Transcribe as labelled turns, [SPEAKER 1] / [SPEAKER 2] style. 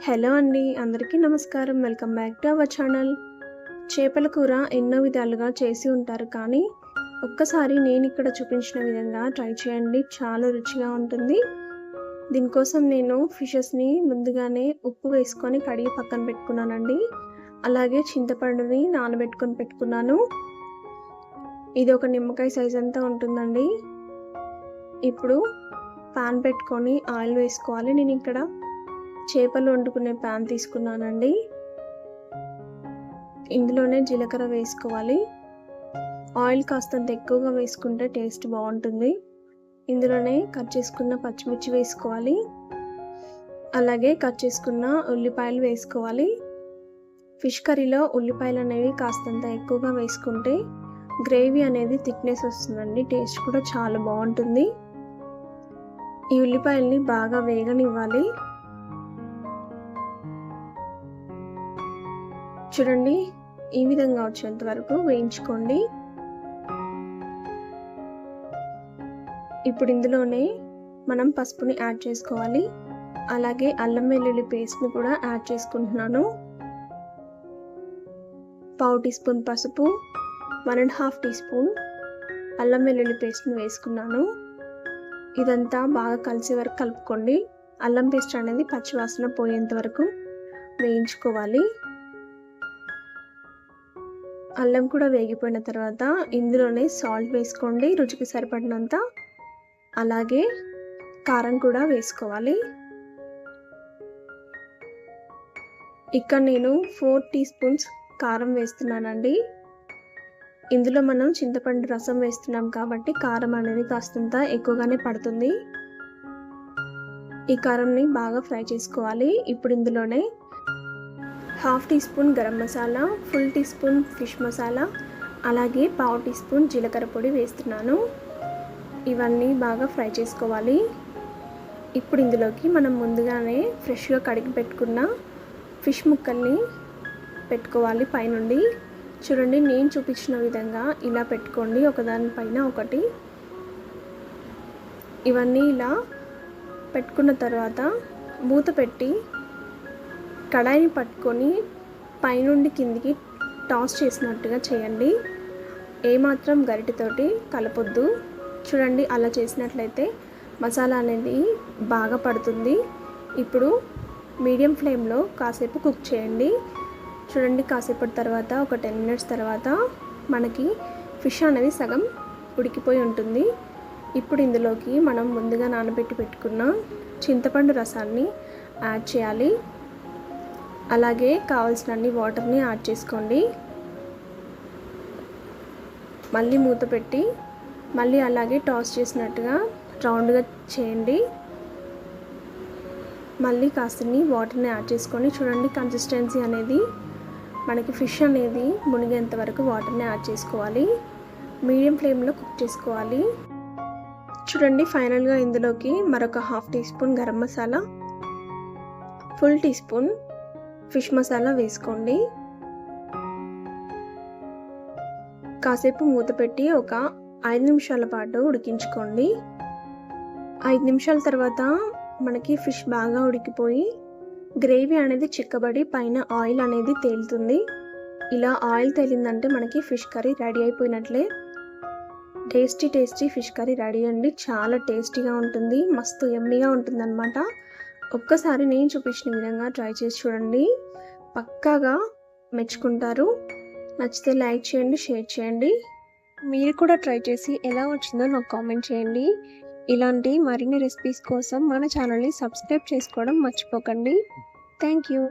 [SPEAKER 1] Hello అండి, అందరికీ నమస్కారం. Welcome back to our channel. చేపల కూర ఎన్నో విధాలుగా చేసి ఉంటారు, కానీ ఒక్కసారి నేను ఇక్కడ చూపించిన విధంగా ట్రై చేయండి. చాలా రుచిగా ఉంటుంది. దీనికోసం నేను ఫిషెస్ని ముందుగానే ఉప్పు వేసుకొని కడిగి పక్కన పెట్టుకున్నానండి. అలాగే చింతపండుని నానబెట్టుకొని పెట్టుకున్నాను. ఇది ఒక నిమ్మకాయ సైజ్ అంతా ఉంటుందండి. ఇప్పుడు పాన్ పెట్టుకొని ఆయిల్ వేసుకోవాలి. నేను ఇక్కడ చేపలు వండుకునే ప్యాన్ తీసుకున్నానండి. ఇందులోనే జీలకర్ర వేసుకోవాలి. ఆయిల్ కాస్తంత ఎక్కువగా వేసుకుంటే టేస్ట్ బాగుంటుంది. ఇందులోనే కట్ చేసుకున్న పచ్చిమిర్చి వేసుకోవాలి. అలాగే కట్ చేసుకున్న ఉల్లిపాయలు వేసుకోవాలి. ఫిష్ కర్రీలో ఉల్లిపాయలు అనేవి కాస్తంత ఎక్కువగా వేసుకుంటే గ్రేవీ అనేది థిక్నెస్ వస్తుందండి. టేస్ట్ కూడా చాలా బాగుంటుంది. ఈ ఉల్లిపాయల్ని బాగా వేగనివ్వాలి. చూడండి, ఈ విధంగా వచ్చేంత వరకు వేయించుకోండి. ఇప్పుడు ఇందులోనే మనం పసుపుని యాడ్ చేసుకోవాలి. అలాగే అల్లం వెల్లుల్లి పేస్ట్ని కూడా యాడ్ చేసుకుంటున్నాను. 1/2 టీ స్పూన్ పసుపు, 1.5 టీ స్పూన్ అల్లం వెల్లుల్లి పేస్ట్ని వేసుకున్నాను. ఇదంతా బాగా కలిసే వరకు కలుపుకోండి. అల్లం పేస్ట్ అనేది పచ్చివాసన పోయేంత వరకు వేయించుకోవాలి. అల్లం కూడా వేగిపోయిన తర్వాత ఇందులోనే సాల్ట్ వేసుకోండి, రుచికి సరిపడినంత. అలాగే కారం కూడా వేసుకోవాలి. ఇక్కడ నేను 4 టీ స్పూన్స్ కారం వేస్తున్నానండి. ఇందులో మనం చింతపండు రసం వేస్తున్నాం కాబట్టి కారం అనేది కాస్తంత ఎక్కువగానే పడుతుంది. ఈ కారంని బాగా ఫ్రై చేసుకోవాలి. ఇప్పుడు ఇందులోనే 1/2 teaspoon garam masala, full teaspoon fish masala, అలాగే 1/4 టీ స్పూన్ జీలకర్ర పొడి వేస్తున్నాను. ఇవన్నీ బాగా ఫ్రై చేసుకోవాలి. ఇప్పుడు ఇందులోకి మనం ముందుగానే ఫ్రెష్గా కడిగి పెట్టుకున్న ఫిష్ ముక్కల్ని పెట్టుకోవాలి పైనుండి. చూడండి, నేను చూపించిన విధంగా ఇలా పెట్టుకోండి, ఒకదానిపైన ఒకటి. ఇవన్నీ ఇలా పెట్టుకున్న తర్వాత మూత పెట్టి కడాయిని పట్టుకొని పైనుండి కిందికి టాస్ చేసినట్టుగా చేయండి. ఏమాత్రం గరిటెతోటి కలపొద్దు. చూడండి, అలా చేసినట్లయితే మసాలా అనేది బాగా పడుతుంది. ఇప్పుడు మీడియం ఫ్లేమ్లో కాసేపు కుక్ చేయండి. చూడండి, కాసేపటి తర్వాత ఒక 10 మినిట్స్ తర్వాత మనకి ఫిష్ అనేది సగం ఉడికిపోయి ఉంటుంది. ఇప్పుడు ఇందులోకి మనం ముందుగా నానబెట్టి పెట్టుకున్న చింతపండు రసాన్ని యాడ్ చేయాలి. అలాగే కావాల్సినన్ని వాటర్ని యాడ్ చేసుకోండి. మళ్ళీ మూత పెట్టి మళ్ళీ అలాగే టాస్ చేసినట్టుగా రౌండ్గా చేయండి. మళ్ళీ కాస్తని వాటర్ని యాడ్ చేసుకొని చూడండి, కన్సిస్టెన్సీ అనేది మనకి ఫిష్ అనేది మునిగేంత వరకు వాటర్ని యాడ్ చేసుకోవాలి. మీడియం ఫ్లేమ్లో కుక్ చేసుకోవాలి. చూడండి, ఫైనల్గా ఇందులోకి మరొక 1/2 teaspoon garam masala, full teaspoon fish masala వేసుకోండి. కాసేపు మూత పెట్టి ఒక 5 నిమిషాల పాటు ఉడికించుకోండి. 5 నిమిషాల తర్వాత మనకి ఫిష్ బాగా ఉడికిపోయి గ్రేవీ అనేది చిక్కబడి పైన ఆయిల్ అనేది తేలుతుంది. ఇలా ఆయిల్ తేలిందంటే మనకి ఫిష్ కర్రీ రెడీ అయిపోయినట్లే. టేస్టీ ఫిష్ కర్రీ రెడీ అండి. చాలా టేస్టీగా ఉంటుంది, మస్తు యమ్మీగా ఉంటుంది అన్నమాట. ఒక్కసారి నేను చూపించిన విధంగా ట్రై చేసి చూడండి, పక్కాగా మెచ్చుకుంటారు. నచ్చితే లైక్ చేయండి, షేర్ చేయండి. మీరు కూడా ట్రై చేసి ఎలా వచ్చిందో నాకు కామెంట్ చేయండి. ఇలాంటి మరిన్ని రెసిపీస్ కోసం మన ఛానల్ని సబ్స్క్రైబ్ చేసుకోవడం మర్చిపోకండి. Thank you.